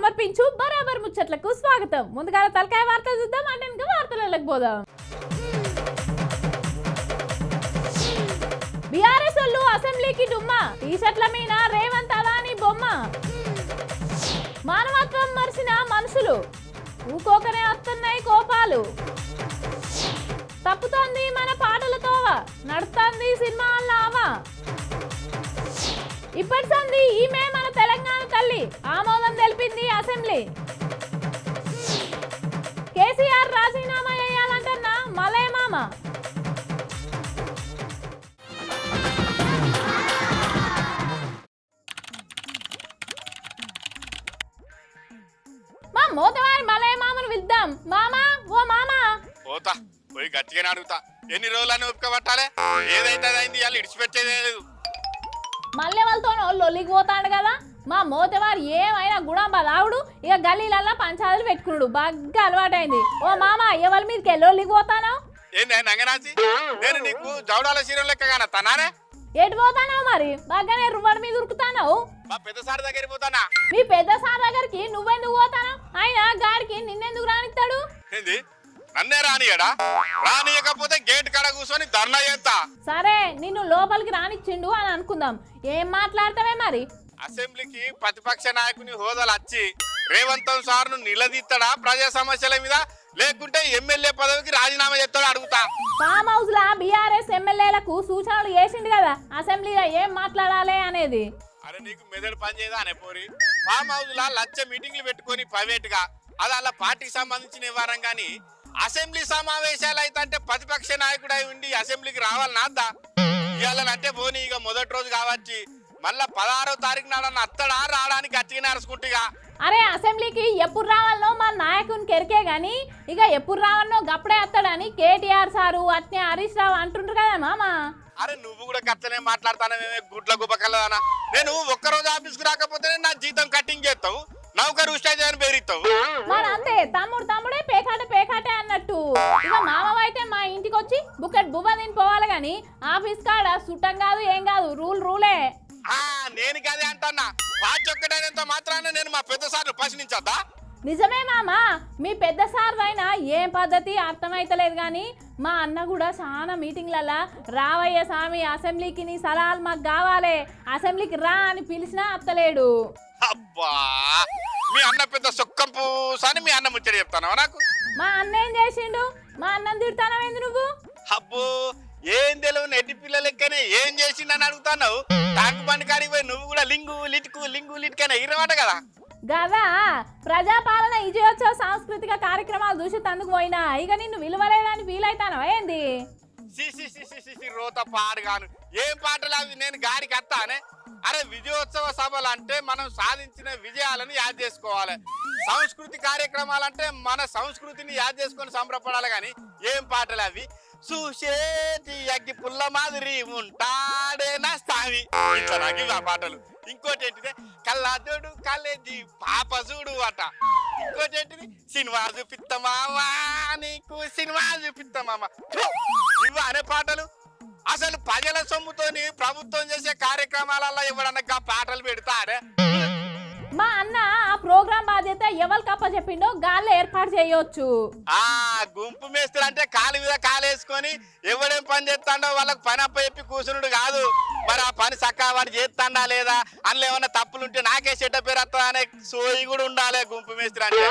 సమర్పించు బరాబర్ ముచ్చట్లకు స్వాగతం. ముందుగా తలకాయ వార్తలు చూద్దాం, అంటే ఇంకా వార్తలకు పోదాం. బీఆర్ఎస్ వాళ్ళు అసెంబ్లీకి డుమ్మ, టీషర్ట్ల మీద రేవంత్ అదాని బొమ్మ. మానవత్వం మరిసిన మనుషులు, ఊకోకనే వస్తున్నాయి కోపాలు. తప్పుతోంది మన పాటలతో, నడుస్తుంది సినిమా లావా. ఇప్పటి సంది ఈమె మన తెలంగాణ తల్లి, ఆమోదం తెలిపింది అసెంబ్లీ. కేసీఆర్ రాజీనామా చేయాలంటున్న మలయ మామ. మా మోతవారి మలయ మామను పిలుద్దాం. మామా, ఓ మామా. పోతా పోయి గట్టిగానే అడుగుతా. ఎన్ని రోజులని ఒప్పుక పట్టాలే? ఏదైతే అయింది వాళ్ళు ఇడిచిపెట్టేది లేదు. మళ్ళీ వాళ్ళతో లొల్లికి పోతాడు కదా. మా మోతవారు ఏమైనా గుణం బలావుడు, ఇక గల్లీలల్లా పంచాయతీలు పెట్టుకున్నాడు, బాగా అలవాటైంది. ఓ మామ, ఎవరి మీదకి లొల్లికి పోతాను? ఏంది నంగనాచి, నేను నీకు జౌడాల శీరం లెక్కగానా తనానే? ఎటు పోతానో మరి, బాగానే రువ్వడి మీద ఉరుకుతాను. మా పెద్ద సార్ దగ్గర పోతానా? మీ పెద్ద సార్ దగ్గరికి నువ్వెందుకు పోతాను? ఆయన గాడికి నిన్నెందుకు రానిస్తాడు? ఏంది, నన్నే రానియడా? రానియకపోతే గేట్ కాడ కూర్చొని ధర్నా చేస్తా. సరే, నిన్ను లోపలికి రానిచ్చిండు అని అనుకుందాం. ఏం మాట్లాడతావే మరి? అసెంబ్లీకి ప్రతిపక్ష నాయకుని హోదాలు వచ్చి రేవంత్ సార్ ను నిలదీస్తాడా ప్రజా సమస్యల మీద, లేకుంటే ఎమ్మెల్యే పదవికి రాజీనామా చేస్తాడా అడుగుతా. ఫామ్ హౌస్ లా బీఆర్ఎస్ ఎమ్మెల్యేలకు సూచనలు చేసిండు కదా, అసెంబ్లీలో ఏం మాట్లాడాలి అనేది. అరే నీకు మెదడు పని చేయదా అనే పోరి? ఫామ్ హౌస్ లా లచ్చ మీటింగ్లు పెట్టుకొని ప్రైవేట్ గా, అది అలా పార్టీకి సంబంధించిన వ్యవహారం. గాని అసెంబ్లీ సమావేశాలు అయితే ప్రతిపక్ష నాయకుడు అయి ఉండి అసెంబ్లీకి రావాలన్నా అద్దా? ఇవ్వాలంటే పోనీ ఇక మొదటి రోజు కావచ్చు, మళ్ళా 16వ తారీఖు నాడన్న అత్తడా రావడానికి గట్టిగా నడుచుకుంటుగా. అరే, అసెంబ్లీకి ఎప్పుడు రావాలనో మా నాయకునికి ఎరికే గాని, ఇక ఎప్పుడు రావాలనో గప్పుడే వస్తాడని కేటీఆర్ సారు అట్నే హరీష్ రావు అంటుండ్రు కదా మామ. అరే నువ్వు కూడా గట్లనే మాట్లాడతానమే గుడ్ల గుబకల్లదానా? నేను ఒక్కరోజు ఆఫీస్కి రాకపోతే నా జీతం కటింగ్ చేస్తావు, నౌకరు స్టేజ్ అని పేరుస్తావు. మరి అంతే, తమ్ముడే పేకాటే అన్నట్టు. ఇక మామ అయితే మా ఇంటికి వచ్చి బుక్కట్ బువ్వ తిని పోవాలి గాని, ఆఫీస్ కాడ సుట్టం కాదు ఏం కాదు, రూలే. నేను కదే అంటన్నా, పార్టీ ఒక్కటైనంత మాత్రాన నేను మా పెద్ద సార్లు ప్రశ్నించద్దా? నిజమే మామ, మీ పెద్ద సార్ అయినా ఏం పద్ధతి అర్థమైతలేదు కానీ, మా అన్న కూడా చాలా మీటింగ్లలా రావయ్య స్వామి అసెంబ్లీకి నీ సలహాలు మాకు కావాలి, అసెంబ్లీకి రా అని పిలిచినా అత్తలేడు. అబ్బా, మీ అన్న పెద్ద సొక్కం పూసని మీ అన్న ముచ్చట చెప్తానవా నాకు? మా అన్న ఏం చేసిండు? మా అన్నం తిడతానవేంది నువ్వు? అబ్బో, ఏం తెలియదు నెట్టి పిల్లల లెక్కనే ఏం చేసిండని అడుగుతావు. టాంక్ బండి కాడికి పోయి నువ్వు కూడా లింగు లిటికైనా ఇరమాట కదా. గదా, ప్రజాపాలన విజయోత్సవ సాంస్కృతిక కార్యక్రమాలు చూసి తందుకు పోయినా, ఇక నిన్ను విలువలేదని ఫీల్ అవుతానవా ఏంది? రోత పాడుగాను, ఏం పాటలు అవి? నేను గాడికి వస్తానే. అరే విజయోత్సవ సభలు అంటే మనం సాధించిన విజయాలను యాద్ చేసుకోవాలి, సంస్కృతి కార్యక్రమాలు అంటే మన సంస్కృతిని యాద్ చేసుకొని సంబరపడాలి. కానీ ఏం పాటలు అవి? చూసేటి అగ్గి పుల్ల మాదిరి ఉంటాడే నా స్థాయి, ఇట్లా నాకు ఆ పాటలు. ఇంకోటి ఏంటిదే, కల్లాదోడు కాలేజీ పాప చూడు అట. ఇంకోటి ఏంటిది, సినిమా చూపిత్తమావా నీకు సినిమా చూపిత్తమామా, ఇవి అనే పాటలు. అసలు ప్రజల సొమ్ముతోని ప్రభుత్వం చేసే కార్యక్రమాలలో ఎవడన్నా పాటలు పెడతాడే? మా అన్న ఆ ప్రోగ్రాం బాధ్యత ఎవరికి అప్ప చెప్పిండో గాల్లో ఏర్పాటు చేయొచ్చు. గుంపు మేస్త్రి అంటే కాలు మీద కాలేసుకొని ఎవడేం పని చేస్తాడో వాళ్ళకి పని అప్ప చెప్పి కూర్చున్నాడు కాదు. మరి ఆ పని చక్కగా వాడు చేస్తాడా లేదా, అందులో ఏమన్నా తప్పులుంటే నాకే చెడ్డ పేరు వస్తా అనే సోయి కూడా ఉండాలి గుంపు మేస్త్రి అంటే.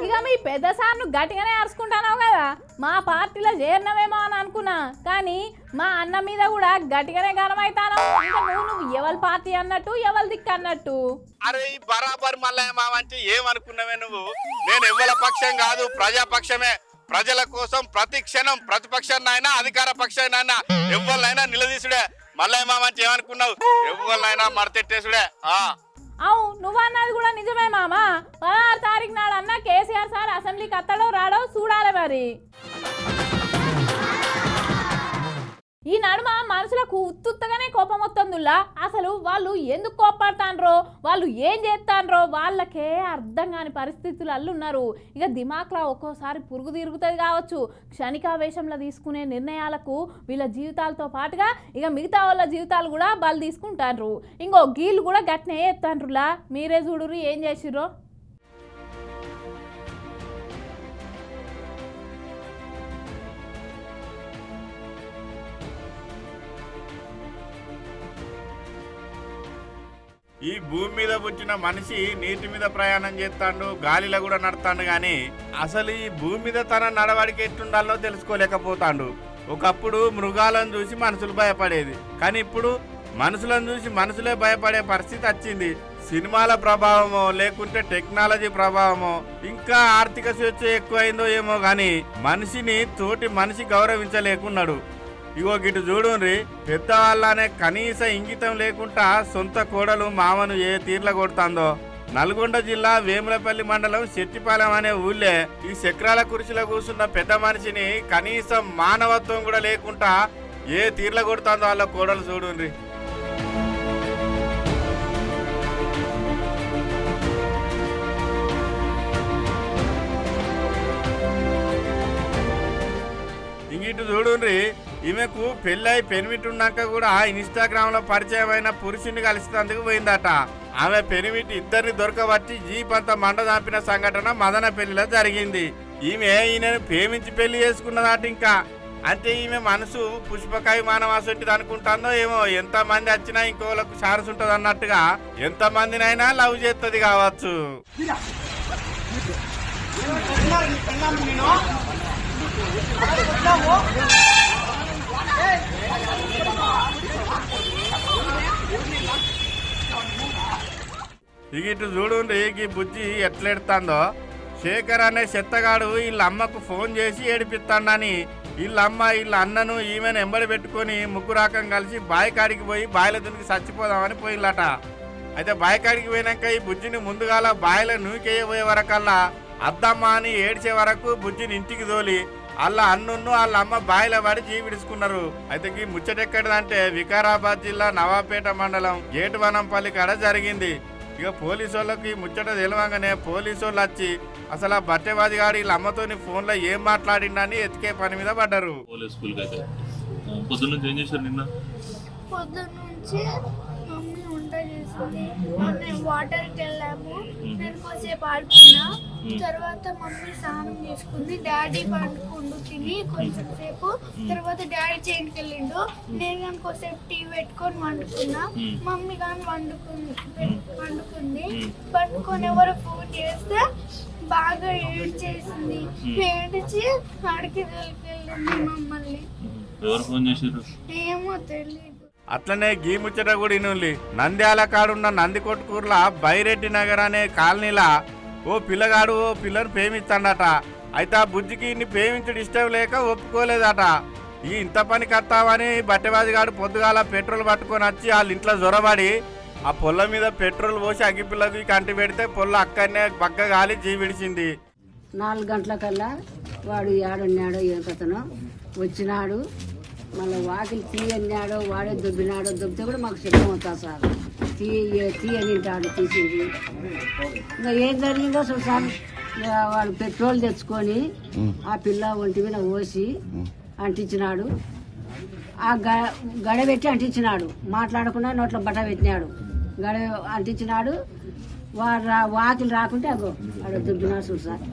ఇక మీ పెద్ద సార్ను గట్టిగానే అరుచుకుంటానావు కదా, మా పార్టీలో చేరినవేమో అని అనుకున్నా, కానీ మా అన్న మీద కూడా గట్టిగానే గరం అవుతాను. ఇంకా నువ్వు ఎవరి పార్టీ అన్నట్టు, ఎవరి దిక్కు అన్నట్టు. అరే ఈ బరాబర్ మల్లయ్య మామ అంటే ఏమనుకున్నావే నువ్వు? నేను ఎవరి పక్షం కాదు, ప్రజాపక్షమే. ప్రజల కోసం ప్రతి క్షణం ప్రతిపక్షాన్నైనా అధికార పక్షాన్నైనా ఎవరినైనా నిలదీసుడే. మల్లయ్య మామ అంటే ఏమనుకున్నావు? ఎవరినైనా మడతెట్టేసుడే. అవు, నువ్వన్నది కూడా నిజమే మామ. 16వ తారీఖు నాడు అన్న కేసీఆర్ సార్ అసెంబ్లీకి అత్తడో రాడో చూడాలి మరి. ఈ నడుమ మనుషులకు ఉత్తుత్తగానే కోపం వస్తుందిలా. అసలు వాళ్ళు ఎందుకు కోపడతాండ్రో, వాళ్ళు ఏం చేస్తాండ్రో వాళ్ళకే అర్థం కాని పరిస్థితులు అల్లున్నారు. ఇక దిమాక్లా ఒక్కోసారి పురుగు తిరుగుతుంది కావచ్చు. క్షణికావేశంలో తీసుకునే నిర్ణయాలకు వీళ్ళ జీవితాలతో పాటుగా ఇక మిగతా వాళ్ళ జీవితాలు కూడా బలి తీసుకుంటారు. ఇంకో గీళ్ళు కూడా గట్నే ఎత్తాండ్రులా. మీరే చూడుర్రి ఏం చేసిర్రో. ఈ భూమి మీద పుట్టిన మనిషి నీటి మీద ప్రయాణం చేస్తాడు, గాలిలో కూడా నడతాడు, గాని అసలు ఈ భూమి మీద తన నడవడికి ఎట్టుండాలో తెలుసుకోలేకపోతాడు. ఒకప్పుడు మృగాలను చూసి మనుషులు భయపడేది, కానీ ఇప్పుడు మనుషులను చూసి మనుషులే భయపడే పరిస్థితి వచ్చింది. సినిమాల ప్రభావమో లేకుంటే టెక్నాలజీ ప్రభావమో ఇంకా ఆర్థిక స్వేచ్ఛ ఎక్కువైందో ఏమో గాని మనిషిని తోటి మనిషి గౌరవించలేకున్నాడు. ఇగో గిటు చూడుండ్రి, పెద్దవాళ్ళనే కనీస ఇంగితం లేకుండా సొంత కోడలు మామను ఏ తీర్ల కొడుతుందో. నల్గొండ జిల్లా వేములపల్లి మండలం శెట్టిపాలెం అనే ఊళ్ళే ఈ చక్రాల కుర్చీలో కూర్చున్న పెద్ద మనిషిని కనీసం మానవత్వం కూడా లేకుండా ఏ తీర్ల కొడుతుందో వాళ్ళ కోడలు చూడుండ్రి. ఇటు చూడుండ్రి, ఈమెకు పెళ్ళై పెనిమిట్టున్నాక కూడా ఇన్స్టాగ్రామ్ లో పరిచయమైన పురుషుని కలిసినందుకు పోయిందట. ఆమె పెనిమిటి ఇద్దరిని దొరకబట్టి జీప్ అంతా మండ దాపిన సంఘటన మదన పెళ్లిలో జరిగింది. ఈమె ఈయనను ప్రేమించి పెళ్లి చేసుకున్నదట. ఇంకా అంటే ఈమె మనసు పుష్పకాయ మానవాసంటిది అనుకుంటుందో ఏమో. ఎంత మంది వచ్చినా ఇంకోళ్ళకు ఛాన్స్ ఉంటది అన్నట్టుగా ఎంత మందినైనా లవ్ చేస్తుంది కావచ్చు. ఇటు చూడుండ్రి, ఈ బుజ్జి ఎట్లెడుతుందో. శేఖర్ అనే చెత్తగాడు వీళ్ళ అమ్మకు ఫోన్ చేసి ఏడిపిస్తాడని వీళ్ళమ్మ వీళ్ళ అన్నను ఈమెను ఎంబడి పెట్టుకొని ముగ్గురాకం కలిసి బాయికాడికి పోయి బాయిల దునికి చచ్చిపోదామని పోయిల్లట. అయితే బాయికాడికి పోయినాక ఈ బుజ్జిని ముందుగాల బాయిల నూకేయబోయే వరకల్లా అద్దమ్మ అని ఏడ్చే వరకు బుజ్జిని ఇంటికి తోలి వాళ్ళ అన్నును వాళ్ళ అమ్మ బాయిల పడి జీవిడుచుకున్నారు. అయితే ఈ ముచ్చటెక్కడదంటే వికారాబాద్ జిల్లా నవాపేట మండలం గేటువనంపల్లి కాడ జరిగింది. ఇక పోలీసు వాళ్ళకి ముచ్చట తెలియగానే పోలీసు వాళ్ళు వచ్చి అసలు ఆ బట్టెవాది గాడి వీళ్ళ అమ్మతోని ఫోన్ లో ఏం మాట్లాడిండని ఎతికే పని మీద పడ్డారు. మమ్మీ వంట చేసింది, మేము వాటర్కి వెళ్ళాము, నేను కొంచెంసేపు ఆడుకున్నా. తర్వాత మమ్మీ స్నానం చేసుకుంది, డాడీ పండుకుండు తిని కొంచెం సేపు. తర్వాత డాడీ చేయించుకు వెళ్ళిండు, నేను కానీ కొంచెంసేపు టీవీ పెట్టుకొని వండుకున్నా. మమ్మీ కానీ వండుకుంది. పండుకొని ఎవరు ఫోన్ చేస్తే బాగా ఏడ్చేసింది. ఏడ్చి అడికి వెళ్ళింది మమ్మల్ని. ఏమో తెలియదు. అట్లనే గీ ముచ్చట కూడా ఇనుల్లి, నంద్యాల కాడున్న నందికొట్కూర్ల బైరెడ్డి నగర్ అనే కాలనీలా ఓ పిల్లగాడు ఓ పిల్లని ప్రేమిస్తాడట. అయితే ఆ బుజ్జికి ఇన్ని ప్రేమించడం ఇష్టం లేక ఒప్పుకోలేదట. ఈ ఇంత పని కత్తావని బట్టెబాజిగాడు పొద్దుగాల పెట్రోల్ పట్టుకొని వచ్చి వాళ్ళ ఇంట్లో జొరబడి ఆ పొల్ల మీద పెట్రోల్ పోసి అగ్గిపిల్లకి కంటి పెడితే పొల్ల అక్కడనే బగ్గ గాలి జీవిడిచింది. 4 గంటలకల్లా వాడు ఏడున్నాడో ఏ కథనో వచ్చినాడు. మళ్ళీ వాకిలి తీయన్నాడో వాడే దొబ్బినాడో, దొబ్బితే కూడా మాకు శబ్దం అవుతుంది సార్. తీయనింటాడు తీసింది. ఇంకా ఏం జరిగిందో సార్, వాడు పెట్రోల్ తెచ్చుకొని ఆ పిల్ల ఒంటి మీద పోసి అంటించినాడు. ఆ గడ పెట్టి అంటించినాడు, మాట్లాడకుండా నోట్లో బట్ట పెట్టినాడు. గడ అంటించినాడు. వాడు వాకిలి రాకుంటే అగో ఆడ దొబ్బినాడు చూడు సార్,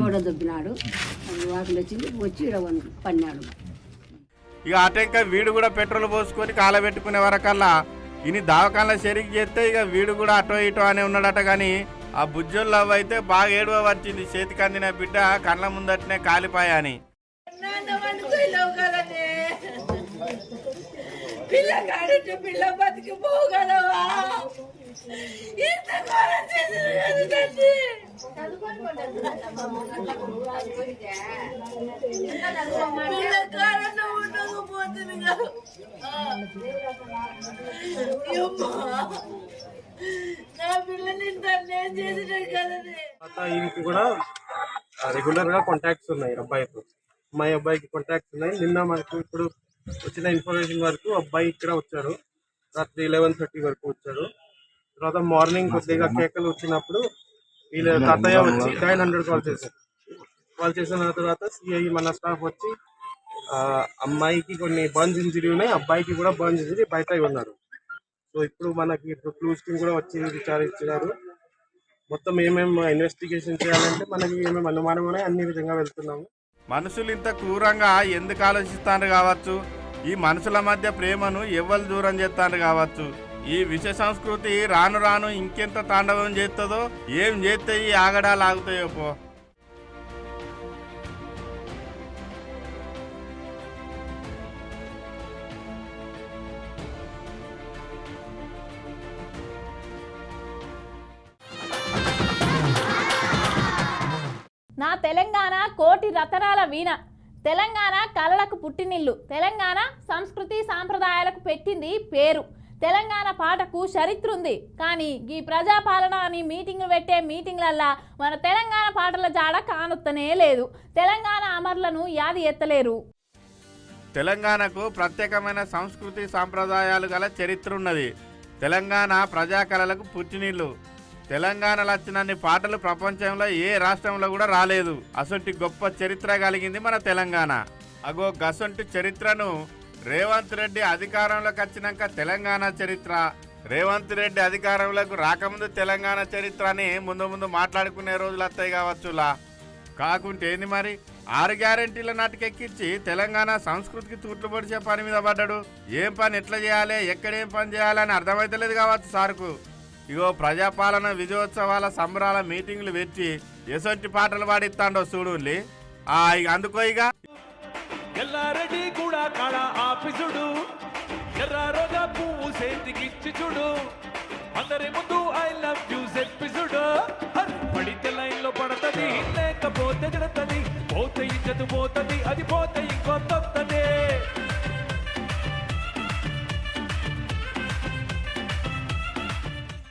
గోడ దొబ్బినాడు. వాకిలి వచ్చింది, వచ్చి ఇక్కడ పన్నాడు. ఇక అటెంక వీడు కూడా పెట్రోల్ పోసుకొని కాలబెట్టుకునే వరకల్లా ఇని దావకాన్ల షెరికి చేస్తే ఇక వీడు కూడా అటో ఇటో అనే ఉన్నాడట. కానీ ఆ బుజ్జోళ్ళు అయితే బాగా ఏడువ వచ్చింది. చేతికి అందిన బిడ్డ కళ్ళ ముందటనే కాలిపాయా అని. పిల్ల బతికి పోగలవా? ఈయనకి కూడా రెగ్యులర్ గా కాంటాక్ట్స్ ఉన్నాయి అబ్బాయితో. అమ్మాయి అబ్బాయికి కాంటాక్ట్స్ ఉన్నాయి. నిన్న మనకు ఇప్పుడు వచ్చిన ఇన్ఫర్మేషన్ వరకు అబ్బాయి ఇక్కడ వచ్చారు, రాత్రి 11:30 వరకు వచ్చారు. తర్వాత మార్నింగ్ కొద్దిగా కేకలు వచ్చినప్పుడు వీళ్ళ తాతయ్య వచ్చి 900 కాల్ చేశారు. కాల్ చేసిన తర్వాత సిఐ మన స్టాఫ్ వచ్చి అమ్మాయికి కొన్ని బర్న్స్ ఇంజరీ ఉన్నాయి, అబ్బాయికి కూడా బర్న్స్ ఇంజరీ బయట ఉన్నారు. సో ఇప్పుడు మనకి క్లూస్ టీమ్ కూడా వచ్చి విచారించినారు. మొత్తం ఏమేమి ఇన్వెస్టిగేషన్ చేయాలంటే మనకి ఏమేమి అనుమానం ఉన్నాయి అన్ని విధంగా వెళ్తున్నాము. మనుషులు ఇంత క్రూరంగా ఎందుకు ఆలోచిస్తాను కావచ్చు, ఈ మనుషుల మధ్య ప్రేమను ఎవరు దూరం చేస్తాను కావచ్చు, ఈ విష సంస్కృతి రాను రాను ఇంకెంత తాండవం చేస్తుందో, ఏం చేస్తే ఈ ఆగడాలు ఆగుతాయో పో. నా తెలంగాణ కోటి రతనాల వీణ, తెలంగాణ కళలకు పుట్టినిల్లు, తెలంగాణ సంస్కృతి సాంప్రదాయాలకు పెట్టింది పేరు, తెలంగాణ పాటకు చరిత్ర ఉంది. కానీ ఈ ప్రజాపాలన అని మీటింగ్లు పెట్టే మీటింగ్లల్లా మన తెలంగాణ పాటల జాడ కానొత్తనే లేదు. తెలంగాణ అమరులను యాది ఎత్తలేరు. తెలంగాణకు ప్రత్యేకమైన సంస్కృతి సాంప్రదాయాలు గల చరిత్ర ఉన్నది. తెలంగాణ ప్రజాకళలకు పుట్టినిల్లు. తెలంగాణలో వచ్చినన్ని పాటలు ప్రపంచంలో ఏ రాష్ట్రంలో కూడా రాలేదు. అసొంటి గొప్ప చరిత్ర కలిగింది మన తెలంగాణ. అగో గసొంటి చరిత్రను రేవంత్ రెడ్డి అధికారంలోకి వచ్చినాక తెలంగాణ చరిత్ర, రేవంత్ రెడ్డి అధికారంలోకి రాకముందు తెలంగాణ చరిత్ర అని ముందు మాట్లాడుకునే రోజులు వస్తాయి కావచ్చులా. కాకుంటే ఏంది మరి, 6 గ్యారెంటీల నాటికెక్కించి తెలంగాణ సంస్కృతికి తూట్లు పొడిచే పని మీద పడ్డాడు. ఏం పని ఎట్లా చేయాలి, ఎక్కడేం పని చేయాలని అర్థమైతలేదు కావచ్చు సార్కు. ఇగో ప్రజాపాలన విజయోత్సవాల సంబరాల మీటింగ్లు పెట్టి ఎసొంటి పాటలు పాడిస్తాండో చూడుల్లి. ఇక అందుకో ఇక ఎల్లారెడ్డి కూడా కాడ ఆఫీసుడు, ఎర్ర రోజా పువ్వు చేతికిచ్చి చూడు, అందరి ముందు ఐ లవ్ యూ చెప్పిసుడు. పడితే లైన్ లో పడతది, లేకపోతే జడతది, పోతే ఇజ్జతు పోతది, అది పోతే ఇంకొత్తది.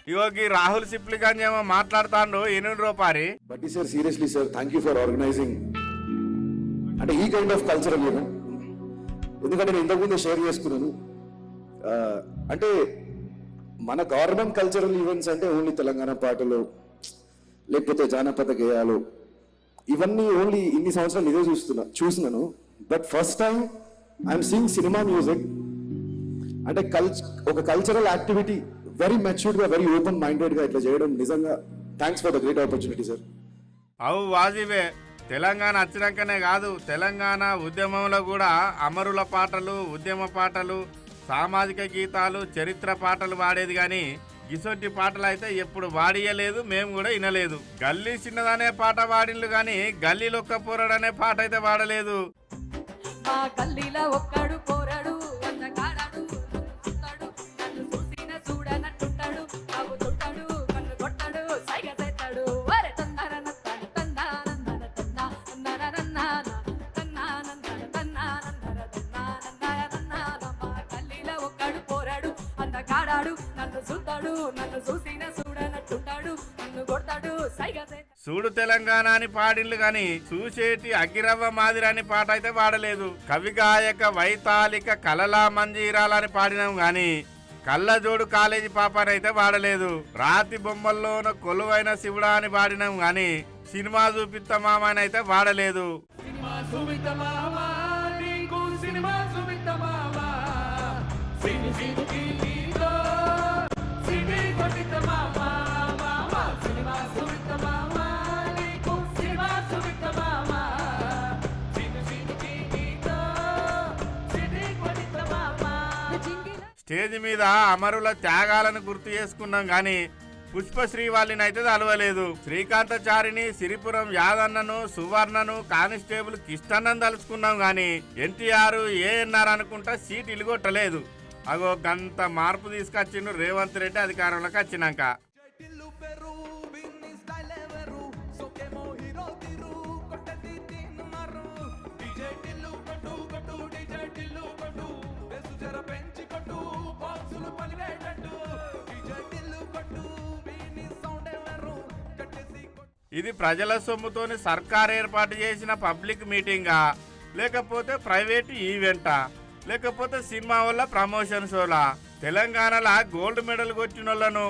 ఇగోకి రాహుల్ సిప్లిగంజ్ ఏమో మాట్లాడుతాండు, 8 రూపాయలు. But sir seriously sir, thank you for organizing అంటే ఈ కైండ్ ఆఫ్ కల్చరల్ ఈవెంట్. ఎందుకంటే నేను ఇంతకుముందే షేర్ చేసుకున్నాను, అంటే మన గవర్నమెంట్ కల్చరల్ ఈవెంట్స్ అంటే ఓన్లీ తెలంగాణ పాటలు లేకపోతే జానపద గేయాలు, ఇవన్నీ ఓన్లీ ఇన్ని సంవత్సరాలు ఇదే చూస్తున్నాను. But first time I'm seeing cinema music అంటే ఒక కల్చరల్ యాక్టివిటీ వెరీ మెచ్యూర్డ్ గా, వెరీ ఓపెన్ మైండెడ్ గా ఇట్లా చేయడం నిజంగా thanks for the great opportunity sir. అవు వాజివే, తెలంగాణ వచ్చినాకనే కాదు, తెలంగాణ ఉద్యమంలో కూడా అమరుల పాటలు, ఉద్యమ పాటలు, సామాజిక గీతాలు, చరిత్ర పాటలు పాడేది. కానీ గిసొంటి పాటలు అయితే ఎప్పుడు వాడియలేదు, మేము కూడా వినలేదు. గల్లీ చిన్నదనే పాట పాడిండ్లు కానీ గల్లీలొక్క పోరాడనే పాట అయితే పాడలేదు. మా గల్లీలో ఒక్కడు పోరాడు, కాడాడు, నన్ను చూసిన చూడనట్టుంటాడు, తాగుతుంటాడు, కన్ను కొట్టాడు, సైగ చేస్తాడు. వరే తన్నారన్న మా గల్లీలో ఒక్కడు పోరాడు, కాడాడు, నన్ను చూస్తాడు, నన్ను చూసిన చూడనట్టుంటాడు, నన్ను కొడతాడు, సైగ చేస్తాడు. చూడు తెలంగాణ అని పాడిండ్లు గాని చూసేటి అగిరవ్వ మాదిరి అని పాట అయితే పాడలేదు. కవిగాయక వైతాళిక కలలా మంజీరాలని పాడినాం గాని కళ్ళజోడు కాలేజీ పాపనైతే పాడలేదు. రాతి బొమ్మల్లోన కొలువైన శివుడా అని పాడినాం గాని సినిమా చూపిస్తా మామ అని అయితే పాడలేదు. స్టేజ్ మీద అమరుల త్యాగాలను గుర్తు చేసుకున్నాం గాని పుష్పశ్రీ వాళ్ళని అయితే తలవలేదు. శ్రీకాంతచారిని, సిరిపురం యాదన్నను, సువర్ణను, కానిస్టేబుల్ కిష్టన్నను తలుచుకున్నాం గాని ఎన్టీఆర్, ఏఎన్ఆర్ అనుకుంటా సీట్ ఇలుగొట్టలేదు. అగో గంత మార్పు తీసుకొచ్చిండు రేవంత్ రెడ్డి అధికారంలోకి వచ్చినాక. ఇది ప్రజల సొమ్ముతోని సర్కార్ ఏర్పాటు చేసిన పబ్లిక్ మీటింగా, లేకపోతే ప్రైవేట్ ఈవెంటా, లేకపోతే సినిమా వల్ల ప్రమోషన్ షోలా? తెలంగాణలో గోల్డ్ మెడల్ కొట్టిన వాళ్ళను,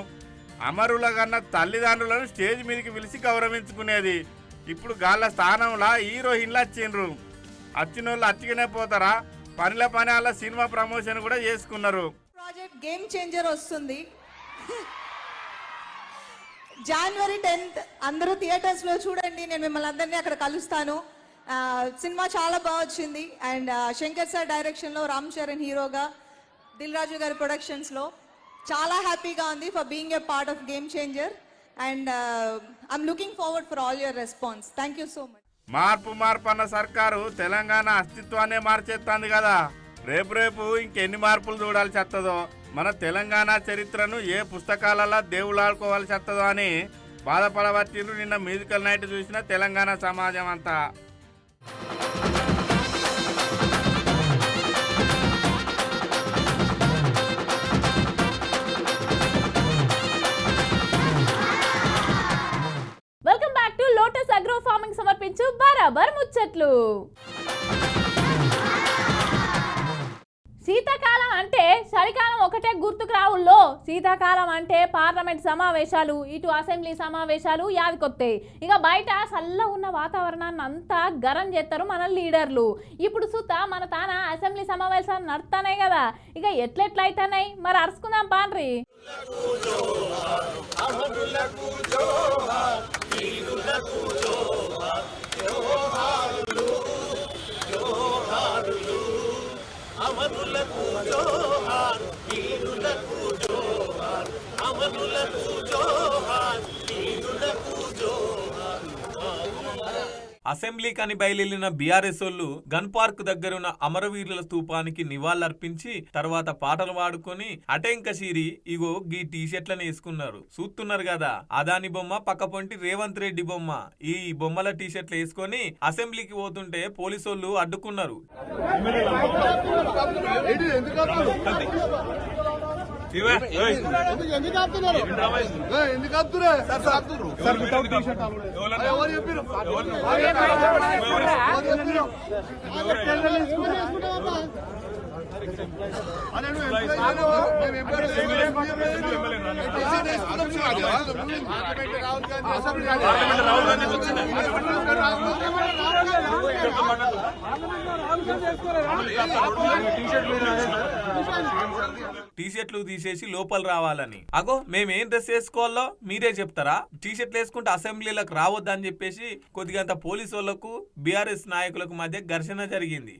అమరుల కన్నా తల్లిదండ్రులను స్టేజ్ మీదకి పిలిచి గౌరవించుకునేది. ఇప్పుడు గాళ్ళ స్థానంలో హీరోయిన్లు వచ్చిండ్రు. వచ్చిన వాళ్ళు అచ్చిగానే పోతారా? పనిలో పని వాళ్ళ సినిమా ప్రమోషన్ కూడా చేసుకున్నారు. ప్రాజెక్ట్ గేమ్ చేంజర్ వస్తుంది. జనవరి 10th అందరూ థియేటర్స్ లో చూడండి. నేను మిమ్మల్ని అందరినీ అక్కడ కలుస్తాను. సినిమా చాలా బాగా వచ్చింది. అండ్ శంకర్ సార్ డైరెక్షన్ లో, రామ్ చరణ్ హీరోగా, దిల్ రాజు గారి ప్రొడక్షన్స్ లో చాలా హ్యాపీగా ఉంది for being a part of game changer and I'm looking forward for all your response. Thank you so much. మార్పు అన్న సర్కారు తెలంగాణ అస్తిత్వాన్నే మార్చేస్తుంది కదా. రేపు ఇంకెన్ని మార్పులు చూడాల్సి వస్తుందో, మన తెలంగాణ చరిత్రను ఏ పుస్తకాలలో దేవులాడుకోవాల్సి వస్తుందో అని బాధపడవచ్చిండ్రు నిన్న మ్యూజికల్ నైట్ చూసిన తెలంగాణ సమాజం అంతా. Welcome back to lotus agro farming సమర్పించు బరాబర్ ముచ్చట్లు. శీతాకాలం అంటే చలికాలం ఒకటే గుర్తుకు రావుల్లో. శీతాకాలం అంటే పార్లమెంట్ సమావేశాలు, ఇటు అసెంబ్లీ సమావేశాలు యాదికొస్తాయి. ఇక బయట చల్ల ఉన్న వాతావరణాన్ని అంతా గరం చేస్తారు మన లీడర్లు. ఇప్పుడు సుత మన తాన అసెంబ్లీ సమావేశాలు నడుతున్నాయి కదా, ఇక ఎట్లెట్లయితున్నాయి మరి అరుచుకుందాం పాండ్రి. అమరులకు జోహార్, వీరులకు జోహార్, అమరులకు జోహార్, వీరులకు జోహార్. అసెంబ్లీ కని బయలుదేరిన బీఆర్ఎస్ వాళ్ళు గన్ పార్క్ దగ్గరున్న అమరవీరుల స్తూపానికి నివాళులర్పించి తర్వాత పాటలు పాడుకొని అటెంక చీరి ఇగో గీ టీషర్ట్లను వేసుకున్నారు. చూస్తున్నారు కదా, అదాని బొమ్మ పక్క పొంటి రేవంత్ రెడ్డి బొమ్మ. ఈ బొమ్మల టీషర్ట్లు వేసుకొని అసెంబ్లీకి పోతుంటే పోలీసు వాళ్ళు అడ్డుకున్నారు. టీషర్ట్లు తీసేసి లోపల రావాలని. అగో మేమేం డ్రెస్ వేసుకోవాలో మీరే చెప్తారా? టీషర్ట్లు వేసుకుంటే అసెంబ్లీలకు రావద్దని చెప్పేసి కొద్దిగంత పోలీసు వాళ్లకు బీఆర్ఎస్ నాయకులకు మధ్య ఘర్షణ జరిగింది.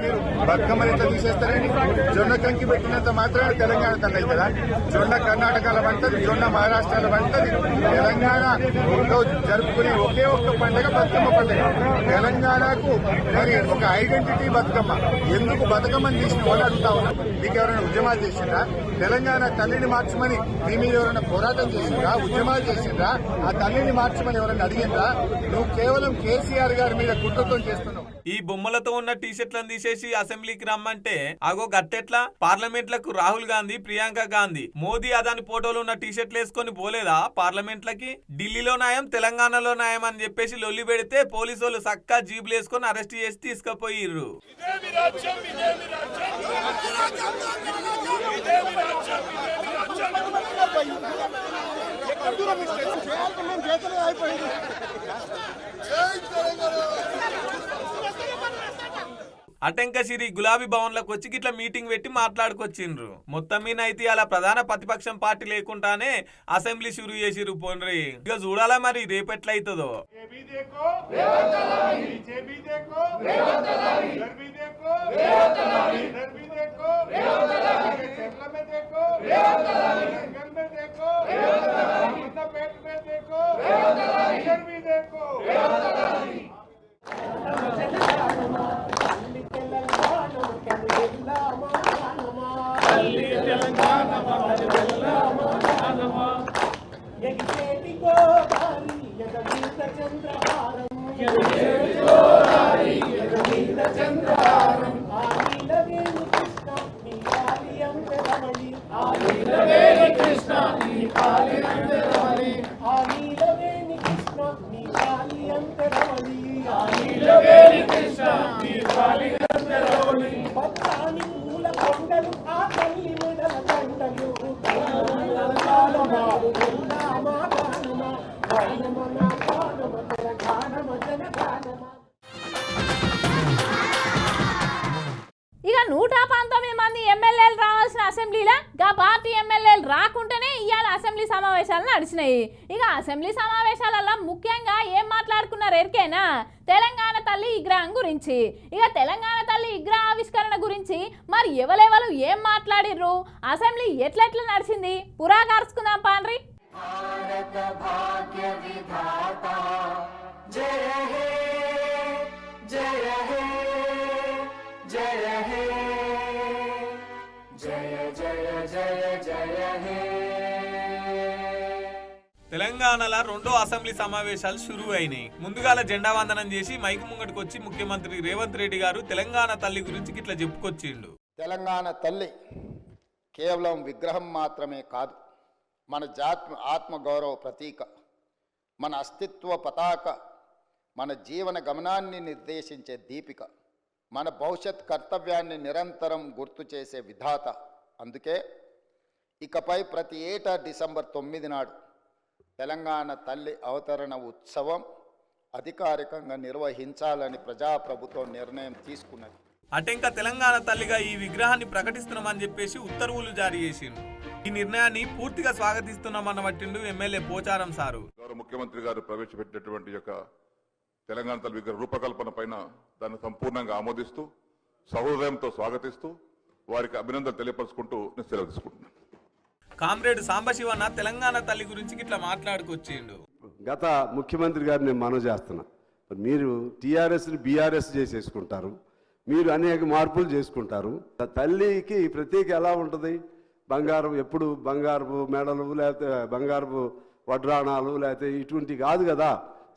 మీరు బతుకమ్మని ఎట్లా తీసేస్తారని జొన్న కంకి పెట్టినంత మాత్రమే తెలంగాణ తండ్రి కదా. జొన్న కర్ణాటకలో పంటది, జొన్న మహారాష్ట్రలో పంటది. తెలంగాణలో జరుపుకునే ఒకే ఒక్క పండుగ బతుకమ్మ పండుగ. తెలంగాణకు మరి ఒక ఐడెంటిటీ బతుకమ్మ. ఎందుకు బతుకమ్మని తీసిన వాళ్ళు అడుగుతా ఉన్నా. మీకు ఎవరైనా ఉద్యమాలు చేసిండ్రా? తెలంగాణ తల్లిని మార్చమని మీ మీద ఎవరైనా పోరాటం చేసిండ్రా? ఉద్యమాలు చేసిండ్రా? ఆ తల్లిని మార్చమని ఎవరైనా అడిగిండ్రా? నువ్వు కేవలం కేసీఆర్ గారి మీద కుట్రతో చేస్తున్నావు. ఈ బొమ్మలతో ఉన్న టీషర్ట్లను తీసేసి అసెంబ్లీకి రమ్మంటే అగో గట్టెట్లా? పార్లమెంట్లకు రాహుల్ గాంధీ, ప్రియాంక గాంధీ, మోదీ, అదాని ఫోటోలు ఉన్న టీషర్ట్లు వేసుకొని పోలేదా పార్లమెంట్లకి? ఢిల్లీలో న్యాయం, తెలంగాణలో న్యాయం అని చెప్పేసి లొల్లి పెడితే పోలీసు వాళ్ళు సక్కా జీబులు వేసుకొని అరెస్ట్ చేసి తీసుకుపోయిర్రు. అటెంకసిరి గులాబీ భవన్లకు వచ్చి గిట్లా మీటింగ్ పెట్టి మాట్లాడుకొచ్చిండ్రు. మొత్తం మీద అయితే అలా ప్రధాన ప్రతిపక్షం పార్టీ లేకుండానే అసెంబ్లీ షురూ చేసిర్రు. పోన్రి ఇక చూడాలా మరి రేపెట్లయితుందో. ఇక 119 మంది ఎమ్మెల్యే ఎమ్మెల్యేలు రావాల్సిన అసెంబ్లీలో గా పార్టీ ఎమ్మెల్యేలు రాకుండానే ఇవాళ అసెంబ్లీ సమావేశాలు నడిచినాయి. ఇక అసెంబ్లీ సమావేశాలలో ముఖ్యంగా ఏం మాట్లాడుకున్నారు ఎరికేనా? తెలంగాణ తల్లి విగ్రహం గురించి. ఇక తెలంగాణ తల్లి విగ్రహ ఆవిష్కరణ గురించి మరి ఎవరెవరు ఏం మాట్లాడిర్రు, అసెంబ్లీ ఎట్లెట్లా నడిచింది పురాగార్చుకుందాం పాండ్రి. తెలంగాణలో రెండో అసెంబ్లీ సమావేశాలు షురూ అయినాయి. ముందుగాల జెండా వందనం చేసి మైకు ముంగటికి వచ్చి ముఖ్యమంత్రి రేవంత్ రెడ్డి గారు తెలంగాణ తల్లి గురించి ఇట్లా చెప్పుకొచ్చిండు. తెలంగాణ తల్లి కేవలం విగ్రహం మాత్రమే కాదు, మన జాతి ఆత్మగౌరవ ప్రతీక, మన అస్తిత్వ పతాక, మన జీవన గమనాన్ని నిర్దేశించే దీపిక, మన భవిష్యత్ కర్తవ్యాన్ని నిరంతరం గుర్తు చేసే విధాత. అందుకే ఇకపై ప్రతి ఏటా డిసెంబర్ 9 నాడు తెలంగాణ తల్లి అవతరణ ఉత్సవం అధికారికంగా నిర్వహించాలని ప్రజాప్రభుత్వం నిర్ణయం తీసుకున్నది. అటెంక తెలంగాణ తల్లిగా ఈ విగ్రహాన్ని ప్రకటిస్తున్నామని చెప్పేసి ఉత్తర్వులు జారీ చేసిండు. ఈ నిర్ణయాన్ని పూర్తిగా స్వాగతిస్తున్నామన్న పట్టిండు ఎమ్మెల్యే పోచారం సారు. గౌరవ ముఖ్యమంత్రి గారు ప్రవేశపెట్టినటువంటి యొక్క తెలంగాణ తల్లి విగ్రహ రూపకల్పన పైన దాన్ని సంపూర్ణంగా ఆమోదిస్తూ సహృదయంతో స్వాగతిస్తూ వారికి అభినందనలు తెలియపరుచుకుంటూ నేను సెలవు తీసుకుంటున్నాను. కామ్రేడ్ సాంబశివన్న తెలంగాణ తల్లి గురించి ఇట్లా మాట్లాడుకొచ్చిండు. గత ముఖ్యమంత్రి గారిని నేను మనవి చేస్తున్నా, మీరు టీఆర్ఎస్ని బీఆర్ఎస్ చేసేసుకుంటారు, మీరు అనేక మార్పులు చేసుకుంటారు. తల్లికి ప్రత్యేక ఎలా ఉంటుంది? బంగారం, ఎప్పుడు బంగారపు మెడలు, లేకపోతే బంగారపు వడ్రాణాలు, లేకపోతే ఇటువంటి కాదు కదా.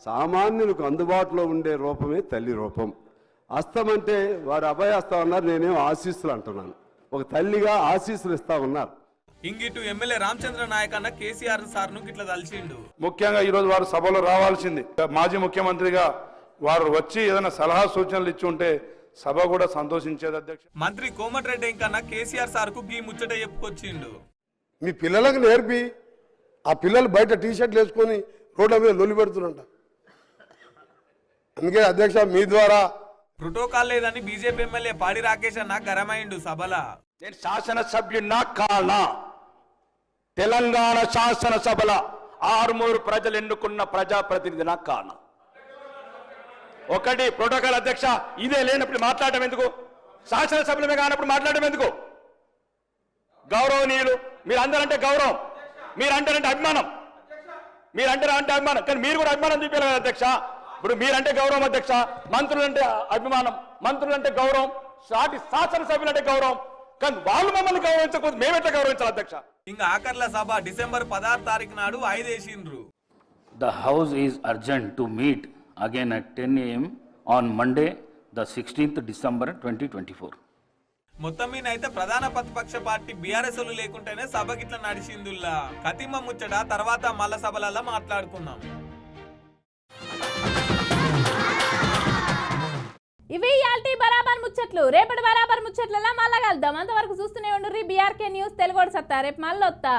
సామాన్యులకు అందుబాటులో ఉండే రూపమే తల్లి రూపం. హస్తం అంటే వారు అభయహస్తం అన్నారు, నేనేం ఆశీస్సులు అంటున్నాను. ఒక తల్లిగా ఆశీస్సులు ఇస్తా ఉన్నారు. ఇంగిటు ఎమ్మెల్యే రామచంద్ర నాయక్ అన్న కేసీఆర్ సార్ను ఇట్లా తలిచిండు. ముఖ్యంగా ఈరోజు వారు సభలో రావాల్సింది. మాజీ ముఖ్యమంత్రిగా వారు వచ్చి ఏదైనా సలహా సూచనలు ఇచ్చి ఉంటే సభ కూడా సంతోషించేది. అధ్యక్ష మంత్రి కోమటిరెడ్డి ఇంకన్నా కేసీఆర్ సార్కు ఈ ముచ్చట చెప్పుకొచ్చిండు. మీ పిల్లలకు నేర్పి ఆ పిల్లలు బయట టీషర్ట్లు వేసుకొని రోడ్ల మీద లొల్లి పెడుతున్నట. అందుకే అధ్యక్ష మీ ద్వారా ప్రోటోకాల్ లేదని బీజేపీ ఎమ్మెల్యే పాడి రాకేష్ అన్న గరమైండు సభల. నేను శాసనసభ్యున్నా కానా? తెలంగాణ శాసనసభల 6 ప్రజలు ఎన్నుకున్న ప్రజాప్రతినిధినా కానా? ఒకటి ప్రోటోకాల్ అధ్యక్ష, ఇదే లేనప్పుడు మాట్లాడటం ఎందుకు? శాసనసభ్యులమే కానప్పుడు మాట్లాడటం ఎందుకు? గౌరవనీయులు, మీరందరంటే గౌరవం, మీరంటారంటే అభిమానం, మీరంటే అభిమానం, కానీ మీరు కూడా అభిమానం చూపించాలి కదా అధ్యక్ష. ఇప్పుడు మీరంటే గౌరవం అధ్యక్ష, మంత్రులంటే అభిమానం, మంత్రులంటే గౌరవం, సాటి శాసనసభ్యులంటే గౌరవం, కానీ వాళ్ళు మమ్మల్ని గౌరవించకపోతే మేమెట్లా గౌరవించాలి అధ్యక్ష? ఇంకా ఆఖర్ల సభ డిసెంబర్ 16 తారీఖు నాడు వాయిదేసిండ్రు. The house is urgent to meet again at 10 AM on Monday, the 16th December 2024. మొత్తం మీద అయితే ప్రధాన ప్రతిపక్ష పార్టీ బీఆర్ఎస్ లేకుంటేనే సభకి ఇట్లా నడిచిందుల్లా. కతిమ ముచ్చట తర్వాత మల్ల సభలలో మాట్లాడుకుందాం. ఇవి ఇయాల్టి బరాబర్ ముచ్చట్లు. రేపటి బరాబర్ ముచ్చట్లలో మళ్ళా కలుద్దాం. అంతవరకు చూస్తూనే ఉండుర్రి బీఆర్కే న్యూస్ తెలుగు సత్తా. రేపు మళ్ళీ వస్తా.